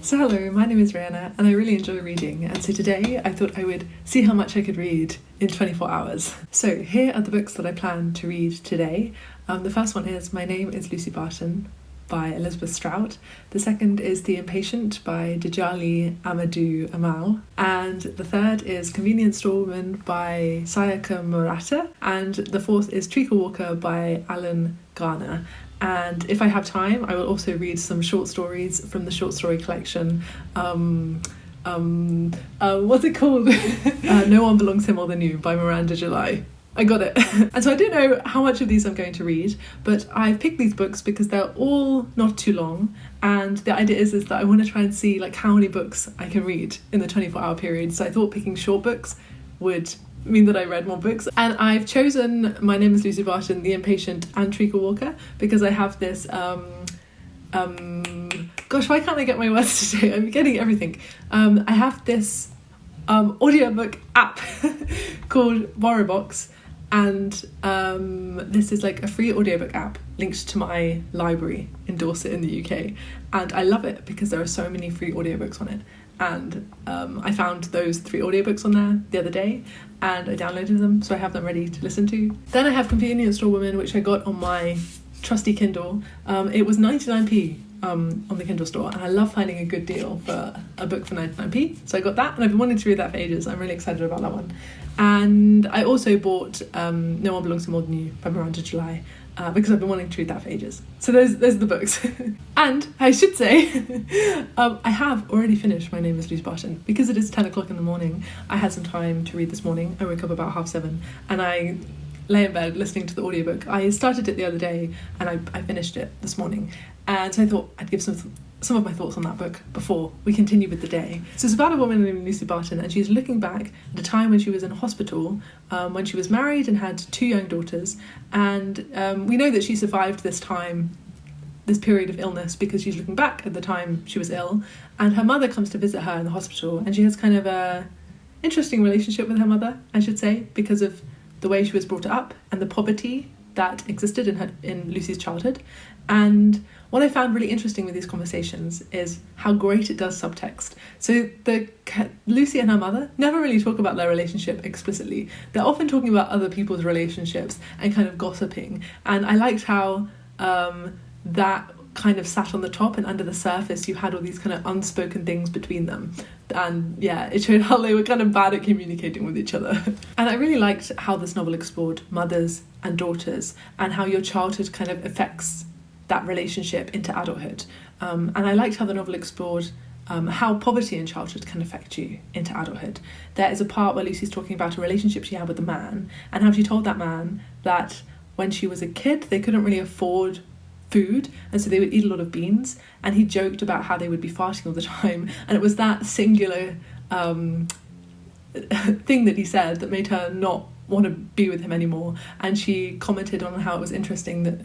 So hello, my name is Rhianna and I really enjoy reading, and so today I thought I would see how much I could read in 24 hours. So here are the books that I plan to read today. The first one is My Name is Lucy Barton by Elizabeth Strout. The second is The Impatient by Djaili, Amadou, Amal. And the third is Convenience Store Woman by Sayaka, Murata. And the fourth is Treacle by Garner. And if I have time, I will also read some short stories from the short story collection. What's it called? No One Belongs Here More Than You by Miranda July. I got it. And so I don't know how much of these I'm going to read, but I've picked these books because they're all not too long. And the idea is that I want to try and see like how many books I can read in the 24-hour period. So I thought picking short books would mean that I read more books. And I've chosen My Name is Lucy Barton, The Impatient and Treacle because I have this gosh, why can't I get my words today? I'm getting everything. I have this audiobook app called BorrowBox, and this is like a free audiobook app linked to my library in Dorset in the UK, and I love it because there are so many free audiobooks on it. And I found those 3 audiobooks on there the other day and I downloaded them, so I have them ready to listen to. Then I have Convenience Store Woman, which I got on my trusty Kindle. It was 99p on the Kindle store, and I love finding a good deal for a book for 99p. So I got that, and I've been wanting to read that for ages. I'm really excited about that one. And I also bought No One Belongs Here More Than You by Miranda July, because I've been wanting to read that for ages. So those are the books. And I should say, I have already finished My Name is Lucy Barton. Because it is 10 o'clock in the morning, I had some time to read this morning. I woke up about 7:30 and I lay in bed listening to the audiobook. I started it the other day and I finished it this morning. And so I thought I'd give some of my thoughts on that book before we continue with the day. So it's about a woman named Lucy Barton, and she's looking back at a time when she was in hospital, when she was married and had 2 young daughters. And we know that she survived this period of illness because she's looking back at the time she was ill, and her mother comes to visit her in the hospital, and she has kind of a interesting relationship with her mother, I should say, because of the way she was brought up and the poverty that existed in Lucy's childhood. And what I found really interesting with these conversations is how great it does subtext. So Lucy and her mother never really talk about their relationship explicitly. They're often talking about other people's relationships and kind of gossiping. And I liked how that kind of sat on the top, and under the surface you had all these kind of unspoken things between them. And yeah, it showed how they were kind of bad at communicating with each other. And I really liked how this novel explored mothers and daughters and how your childhood kind of affects that relationship into adulthood. And I liked how the novel explored how poverty in childhood can affect you into adulthood. There is a part where Lucy's talking about a relationship she had with a man, and how she told that man that when she was a kid they couldn't really afford food, and so they would eat a lot of beans, and he joked about how they would be farting all the time, and it was that singular thing that he said that made her not want to be with him anymore. And she commented on how it was interesting that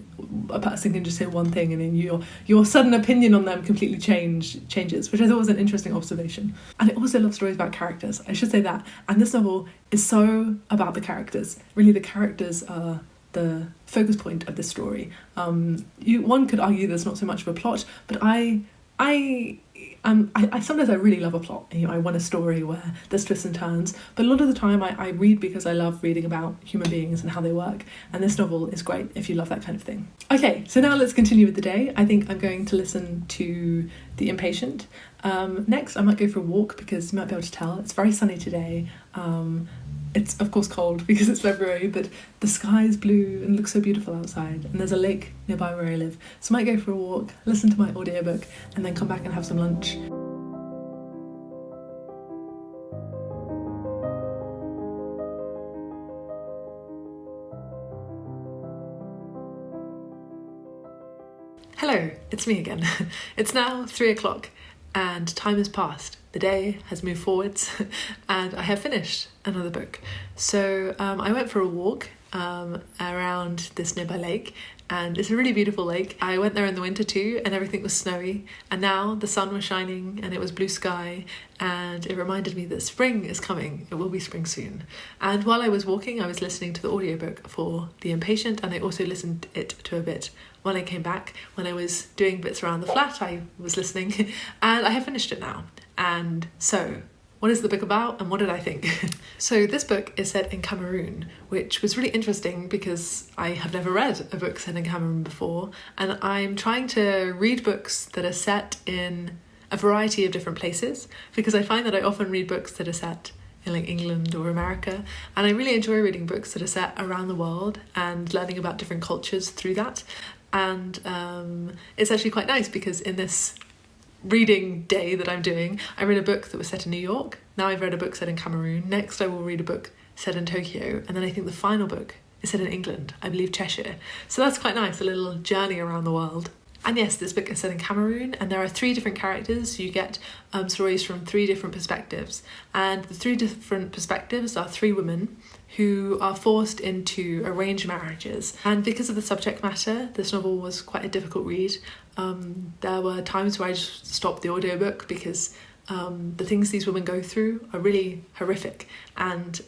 a person can just say one thing and then your sudden opinion on them completely changes, which I thought was an interesting observation. And I also love stories about characters, I should say that, and this novel is so about the characters. Really, the characters are the focus point of this story. One could argue there's not so much of a plot, but I sometimes I really love a plot. I want a story where there's twists and turns, but a lot of the time I read because I love reading about human beings and how they work, and this novel is great if you love that kind of thing. Okay, so now let's continue with the day. I think I'm going to listen to The Impatient. Next I might go for a walk because you might be able to tell it's very sunny today. It's of course cold because it's February, but the sky is blue and looks so beautiful outside, and there's a lake nearby where I live. So I might go for a walk, listen to my audiobook, and then come back and have some lunch. Hello, it's me again. It's now 3 o'clock and time has passed. The day has moved forwards and I have finished another book. So I went for a walk around this nearby lake, and it's a really beautiful lake. I went there in the winter too, and everything was snowy, and now the sun was shining and it was blue sky, and it reminded me that spring is coming. It will be spring soon. And while I was walking, I was listening to the audiobook for The Impatient, and I also listened it to a bit when I came back. When I was doing bits around the flat, I was listening, and I have finished it now. And so, what is the book about, and what did I think? So this book is set in Cameroon, which was really interesting because I have never read a book set in Cameroon before, and I'm trying to read books that are set in a variety of different places, because I find that I often read books that are set in like England or America, and I really enjoy reading books that are set around the world and learning about different cultures through that. And it's actually quite nice because in this reading day that I'm doing, I read a book that was set in New York. Now I've read a book set in Cameroon. Next I will read a book set in Tokyo, and then I think the final book is set in England, I believe Cheshire. So that's quite nice, a little journey around the world. And yes, this book is set in Cameroon, and there are 3 different characters. You get stories from 3 different perspectives, and the 3 different perspectives are 3 women who are forced into arranged marriages. And because of the subject matter, this novel was quite a difficult read. There were times where I just stopped the audiobook because the things these women go through are really horrific. And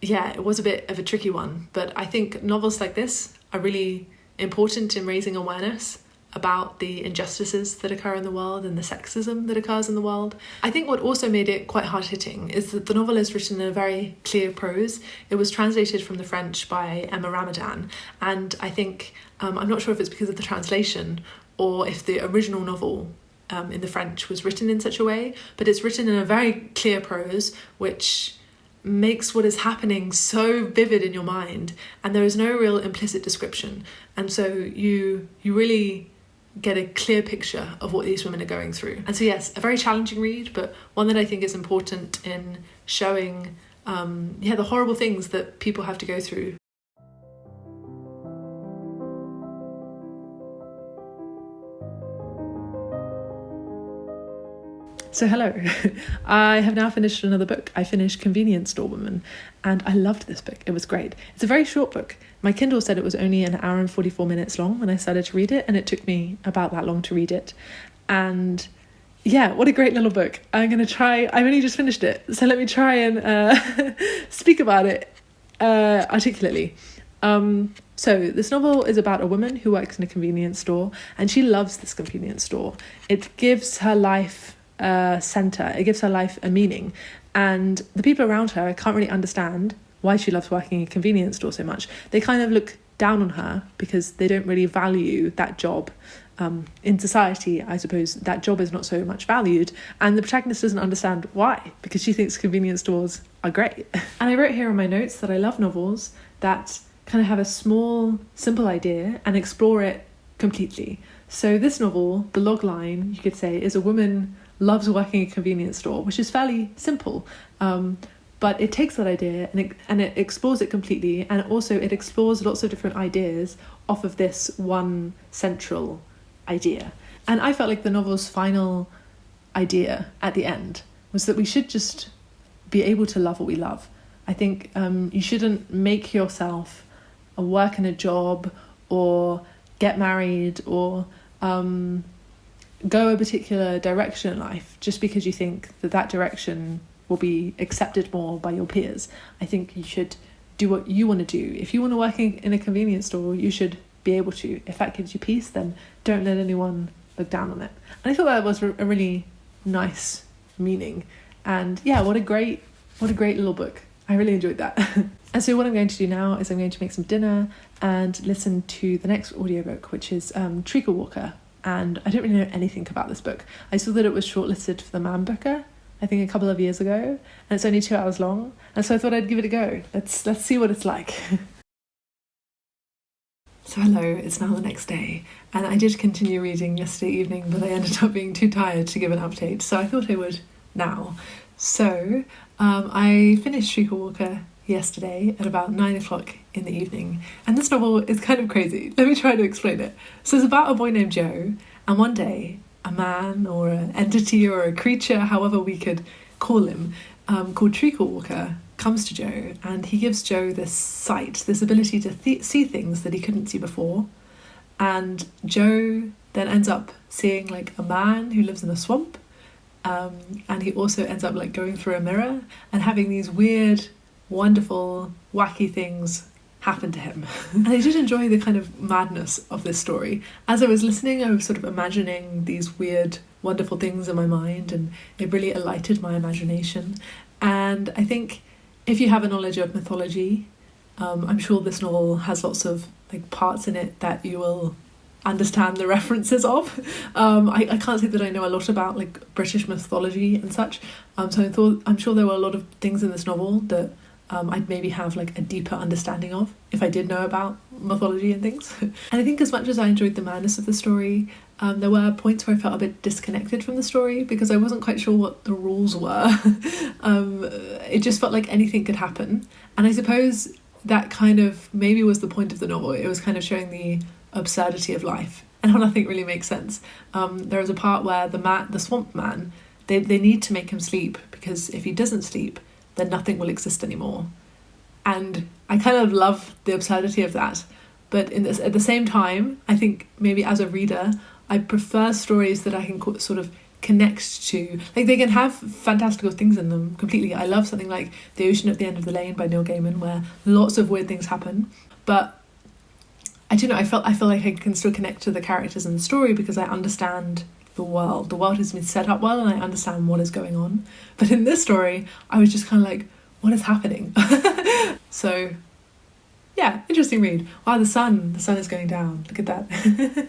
yeah, it was a bit of a tricky one. But I think novels like this are really important in raising awareness about the injustices that occur in the world and the sexism that occurs in the world. I think what also made it quite hard-hitting is that the novel is written in a very clear prose. It was translated from the French by Emma Ramadan, and I think, I'm not sure if it's because of the translation or if the original novel in the French was written in such a way, but it's written in a very clear prose, which makes what is happening so vivid in your mind, and there is no real implicit description. And so you really get a clear picture of what these women are going through. And so yes, a very challenging read, but one that I think is important in showing the horrible things that people have to go through. So hello, I have now finished another book. I finished Convenience Store Woman, and I loved this book. It was great. It's a very short book. My Kindle said it was only an hour and 44 minutes long when I started to read it, and it took me about that long to read it. And yeah, what a great little book. I've only just finished it, so let me try and speak about it articulately. So this novel is about a woman who works in a convenience store, and she loves this convenience store. It gives her life center, it gives her life a meaning, and the people around her can't really understand why she loves working in a convenience store so much. They kind of look down on her because they don't really value that job. In society, I suppose that job is not so much valued, and the protagonist doesn't understand why, because she thinks convenience stores are great. And I wrote here in my notes that I love novels that kind of have a small, simple idea and explore it completely. So this novel, the log line, you could say, is a woman loves working in a convenience store, which is fairly simple, but it takes that idea and it explores it completely, and also it explores lots of different ideas off of this one central idea. And I felt like the novel's final idea at the end was that we should just be able to love what we love. I think you shouldn't make yourself work in a job or get married or go a particular direction in life just because you think that direction will be accepted more by your peers. I think you should do what you want to do. If you want to work in a convenience store, you should be able to. If that gives you peace, then don't let anyone look down on it. And I thought that was a really nice meaning. And yeah, what a great little book. I really enjoyed that. And so what I'm going to do now is I'm going to make some dinner and listen to the next audiobook, which is Treacle Walker. And I don't really know anything about this book. I saw that it was shortlisted for the Man Booker, I think a couple of years ago, and it's only 2 hours long. And so I thought I'd give it a go. Let's see what it's like. So hello, it's now the next day, and I did continue reading yesterday evening, but I ended up being too tired to give an update, so I thought I would now. So I finished Treacle Walker yesterday at about 9 o'clock in the evening, and this novel is kind of crazy. Let me try to explain it. So it's about a boy named Joe, and one day a man or an entity or a creature, however we could call him, called Treacle Walker, comes to Joe, and he gives Joe this sight, this ability to see things that he couldn't see before. And Joe then ends up seeing like a man who lives in a swamp, and he also ends up like going through a mirror and having these weird, wonderful, wacky things happen to him. And I did enjoy the kind of madness of this story. As I was listening, I was sort of imagining these weird, wonderful things in my mind, and it really alighted my imagination. And I think if you have a knowledge of mythology, I'm sure this novel has lots of like parts in it that you will understand the references of. I can't say that I know a lot about like British mythology and such, so I'm sure there were a lot of things in this novel that I'd maybe have like a deeper understanding of if I did know about mythology and things. And I think as much as I enjoyed the madness of the story, there were points where I felt a bit disconnected from the story because I wasn't quite sure what the rules were. It just felt like anything could happen, and I suppose that kind of maybe was the point of the novel. It was kind of showing the absurdity of life and how nothing really makes sense. There is a part where the swamp man, they need to make him sleep, because if he doesn't sleep, then nothing will exist anymore. And I kind of love the absurdity of that. But at the same time, I think maybe as a reader, I prefer stories that I can sort of connect to. Like, they can have fantastical things in them completely. I love something like The Ocean at the End of the Lane by Neil Gaiman, where lots of weird things happen. But I don't know, I feel like I can still connect to the characters in the story because I understand the world. The world has been set up well and I understand what is going on. But in this story, I was just kind of like, what is happening? So, yeah, interesting read. Wow, the sun is going down. Look at that.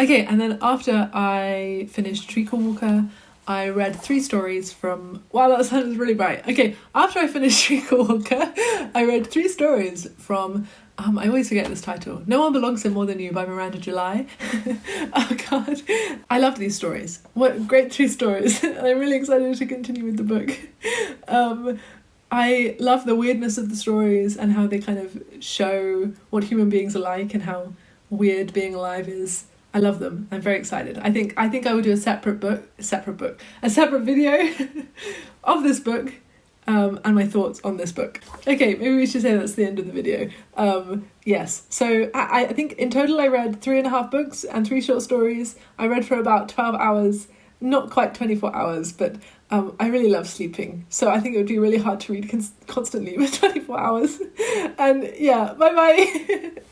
Okay, and then after I finished Treacle Walker, I read 3 stories from... Wow, that sun is really bright. Okay, after I finished Treacle Walker, I read 3 stories from... I always forget this title. No One Belongs Here More Than You by Miranda July. Oh God. I love these stories. What great 3 stories. And I'm really excited to continue with the book. I love the weirdness of the stories and how they kind of show what human beings are like and how weird being alive is. I love them. I'm very excited. I think I will do a separate video of this book. And my thoughts on this book. Okay, maybe we should say that's the end of the video. Yes, so I think in total I read 3.5 books and 3 short stories. I read for about 12 hours, not quite 24 hours, but I really love sleeping. So I think it would be really hard to read constantly for 24 hours. And yeah, bye-bye.